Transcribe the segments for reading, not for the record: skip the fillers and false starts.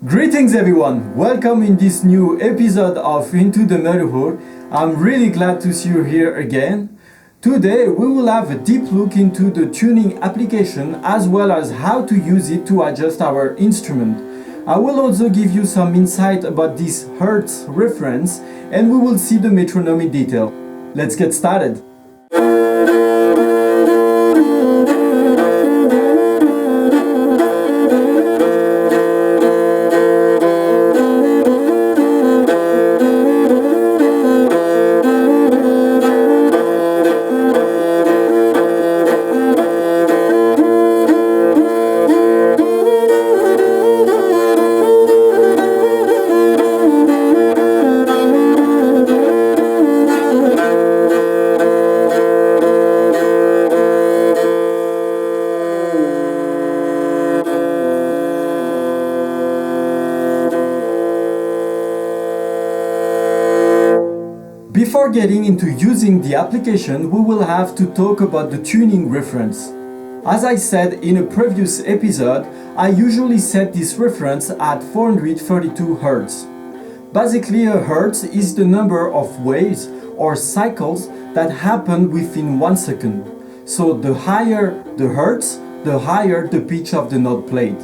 Greetings everyone, welcome in this new episode of Into the Morin Huur. I'm really glad to see you here again. Today we will have a deep look into the tuning application as well as how to use it to adjust our instrument. I will also give you some insight about this Hertz reference and we will see the metronome in detail. Let's get started. Before getting into using the application, we will have to talk about the tuning reference. As I said in a previous episode, I usually set this reference at 432 Hz. Basically, a Hertz is the number of waves or cycles that happen within 1 second. So the higher the Hertz, the higher the pitch of the note played.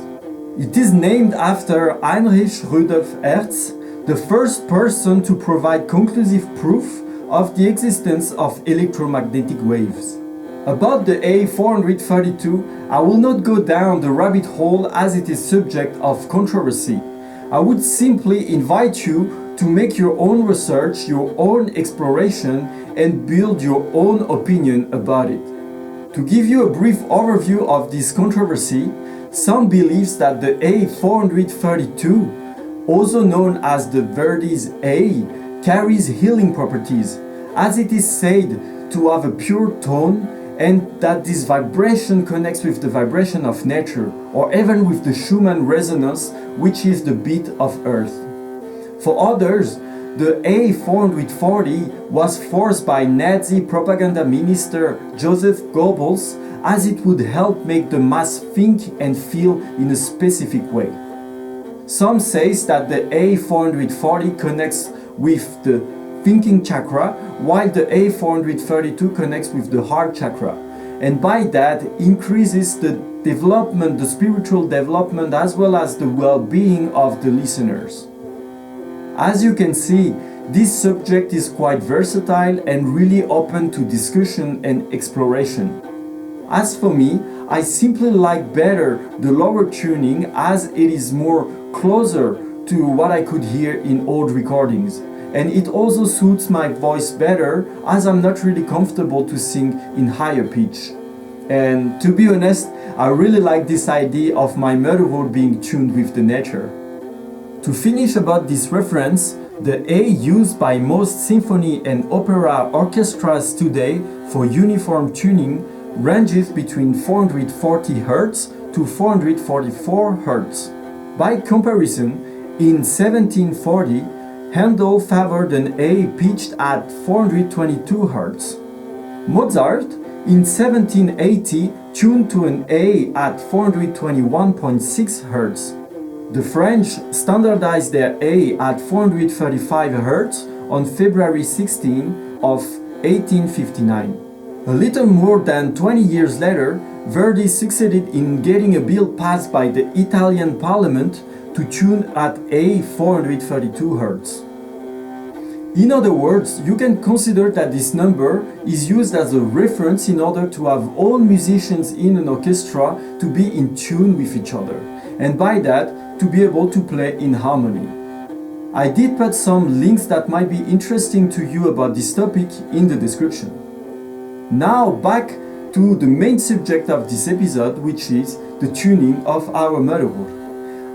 It is named after Heinrich Hertz, the first person to provide conclusive proof of the existence of electromagnetic waves. About the A432, I will not go down the rabbit hole as it is subject of controversy. I would simply invite you to make your own research, your own exploration, and build your own opinion about it. To give you a brief overview of this controversy, some believes that the A432, also known as the Verdi's A, carries healing properties, as it is said to have a pure tone and that this vibration connects with the vibration of nature or even with the Schumann resonance, which is the beat of earth. For others, the A440 was forced by Nazi propaganda minister Joseph Goebbels as it would help make the mass think and feel in a specific way. Some say that the A440 connects with the thinking chakra, while the A432 connects with the heart chakra, and by that increases the development, the spiritual development, as well as the well-being of the listeners. As you can see, this subject is quite versatile and really open to discussion and exploration. As for me, I simply like better the lower tuning as it is more closer to what I could hear in old recordings, and it also suits my voice better as I'm not really comfortable to sing in higher pitch. And to be honest, I really like this idea of my Morin Huur being tuned with the nature. To finish about this reference, the A used by most symphony and opera orchestras today for uniform tuning ranges between 440 Hz to 444 Hz. By comparison, in 1740, Handel favored an A pitched at 422 Hz. Mozart, in 1780, tuned to an A at 421.6 Hz. The French standardized their A at 435 Hz on February 16 of 1859. A little more than 20 years later, Verdi succeeded in getting a bill passed by the Italian parliament to tune at A432 Hz. In other words, you can consider that this number is used as a reference in order to have all musicians in an orchestra to be in tune with each other, and by that, to be able to play in harmony. I did put some links that might be interesting to you about this topic in the description. Now back to the main subject of this episode, which is the tuning of our Morin Huur.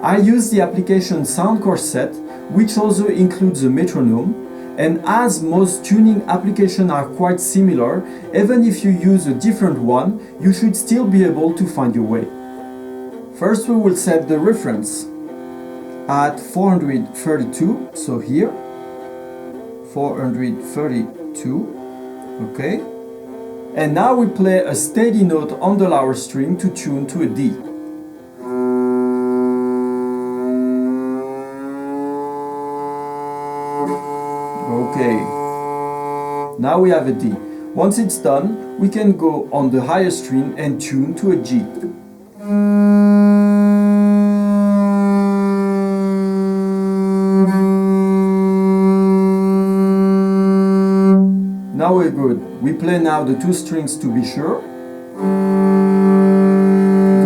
I use the application Soundcore Set, which also includes a metronome, and as most tuning applications are quite similar, even if you use a different one, you should still be able to find your way. First we will set the reference at 432, so here, 432, okay. And now we play a steady note on the lower string to tune to a D. Okay, now we have a D. Once it's done, we can go on the higher string and tune to a G. Now we're good. We play now the two strings to be sure.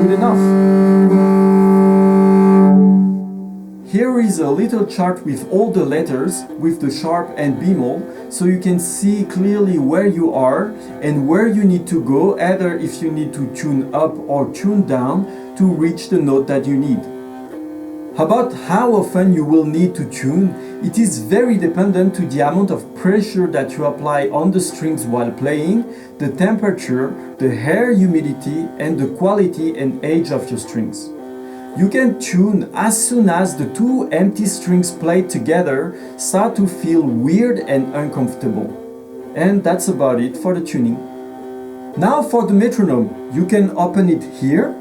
Good enough. Here is a little chart with all the letters, with the sharp and bemol, so you can see clearly where you are and where you need to go, either if you need to tune up or tune down to reach the note that you need. About how often you will need to tune, it is very dependent to the amount of pressure that you apply on the strings while playing, the temperature, the air humidity, and the quality and age of your strings. You can tune as soon as the two empty strings played together start to feel weird and uncomfortable. And that's about it for the tuning. Now for the metronome, you can open it here.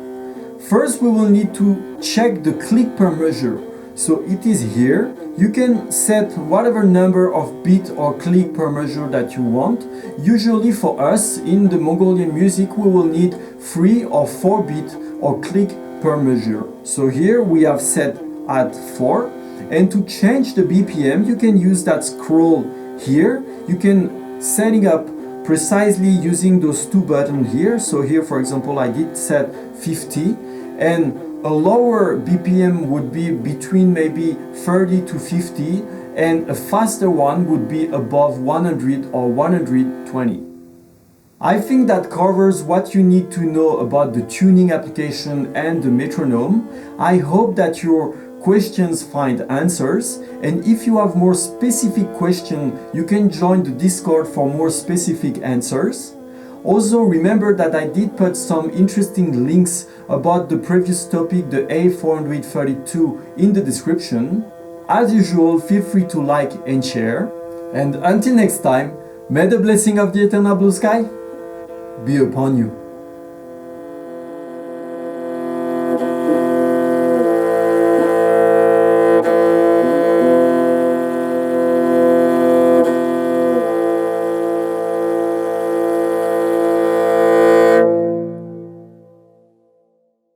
First we will need to check the click per measure. So it is here. You can set whatever number of beat or click per measure that you want. Usually for us in the Mongolian music we will need 3 or 4 beat or click per measure. So here we have set at 4, and to change the BPM you can use that scroll here. You can set it up precisely using those two buttons here. So here for example I did set 50, and a lower BPM would be between maybe 30 to 50, and a faster one would be above 100 or 120. I think that covers what you need to know about the tuning application and the metronome. I hope that your questions find answers, and if you have more specific questions, you can join the Discord for more specific answers. Also remember that I did put some interesting links about the previous topic, the A432, in the description. As usual, feel free to like and share. And until next time, may the blessing of the eternal blue sky be upon you.